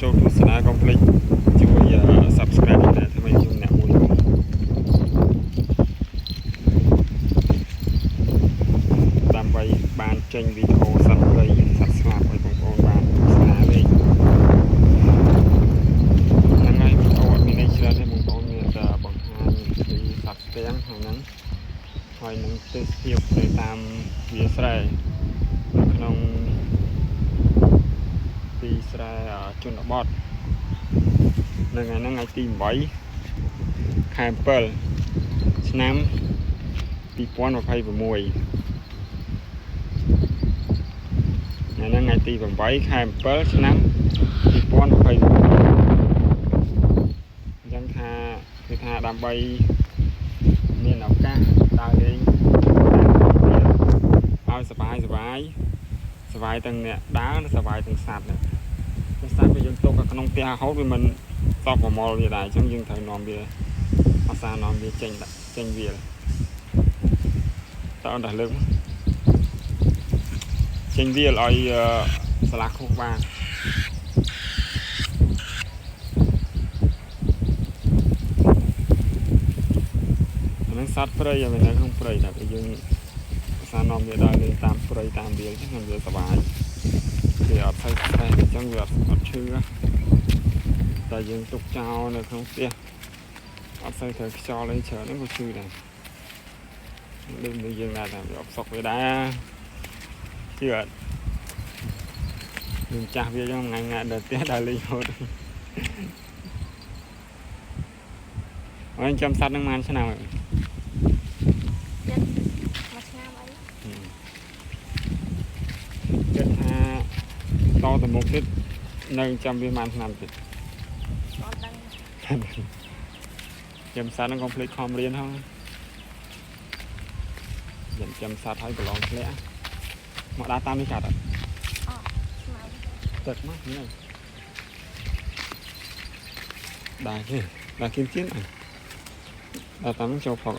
ចូលទស្សនាកុំភ្លេចជួយ Subscribe ដែរដើម្បីខ្ញុំអ្នកមួយដើម្បីបានចេញវីដេអូសត្វព្រៃសត្វស្លាបឲ្យបងប្អូនបានទស្សនាលេងហ្នឹងហើយវីដេអូអត់មានអីច្រើនទេបងប្អូនមានតែបង្ហាញពីសត្វស្ទាំងហើយនឹងទេសភាពទៅតាមវាស្រែនៅក្នុងទីស្រែជនបទនៅថ្ងៃទី8 ខែ 7 ឆ្នាំ 2026 ថ្ងៃទី8 ខែ 7 ឆ្នាំ 2026 អញ្ចឹងថាគឺថាដើម្បីមានឱកាសដើរលេងឲ្យសប្បាយទាំងអ្នកដើរនិងសប្បាយទាំងសត្វនេះសត្វវាយើងទុកនៅក្នុងផ្ទះរហូតវាមិនសពប្រមល់វាដែរអញ្ចឹងយើងត្រូវនាំវាអាសានាំវាចេញវាតើដល់លើកចេញវាឲ្យស្លាកខុសបានអានឹងសត្វព្រៃឲ្យនៅក្នុងព្រៃតែយើងអាសានាំវាដើរលេងតាមព្រៃតាមវាអញ្ចឹងវាសប្បាយវាអត់ស្អីតែអញ្ចឹងវាអត់ឈឺតែយើងទុកចោលនៅក្នុងផ្ទះអត់ស្អីត្រូវខ្យល់អីច្រើនហ្នឹងក៏ឈឺដែរដូចយើងដែរតែវាអត់សុកវាដែរជឿអត់យើងចាស់វាចឹងថ្ងៃដល់ផ្ទះដើរលេងហូតហើយចាំសត្វនឹងបានឆ្នាំហើយចិត្តថាតទៅមុខទៀតនៅចាំវាបានឆ្នាំទៀតអត់ដឹងចាំសត្វនឹងកុំភ្លេចខំរៀនហ្នឹងចាំសត្វឲ្យប្រឡងធ្លាក់មកដើរតាមនេះកាត់អត់ទឹកមកនេះដែរគេដល់គៀនដល់តាមចូលផក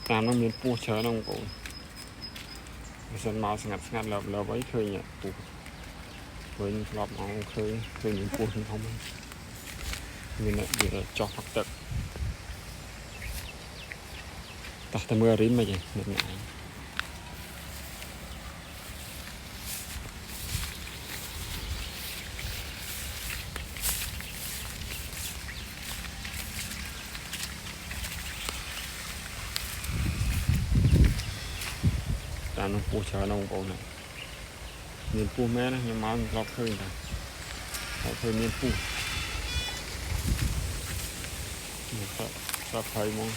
តាមនោះមានពស់ច្រើនណាស់បងប្អូនបើសិនមកស្ងាត់លើបអីឃើញពស់ឃើញធ្លាប់មកឃើញមានពស់ធំមានវាចោះផឹកទឹកតោះតែមើលរីនមកចេះអ្នកណាតាមនោះពស់ច្រើនណាស់បងប្អូនមានពស់មែនណាខ្ញុំមកធ្លាប់ឃើញតែឃើញមានពស់ស្រាប់ហើយមក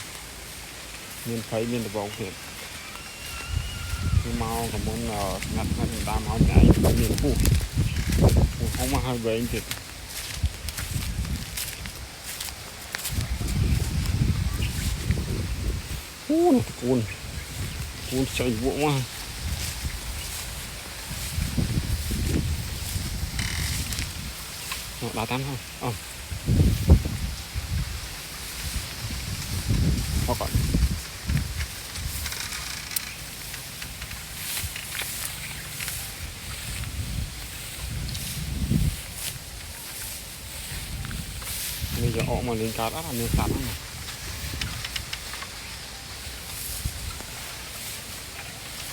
មានភ័យមានដបងទៀតគឺមកកមុនស្ងាត់តាមឲ្យតែមានពស់ហងមកហើយវែងទៀតគូនចៃវក់មកដើរតាមហ្នឹងផកអត់នេះយកអอกមកលេងកើតអត់មានសត្វហ្នឹង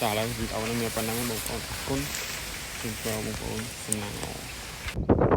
តែឥឡូវវីដេអូនេះមានប៉ុណ្ណឹងបងប្អូនអរគុណជូនពរបងប្អូនសំណាងល្អ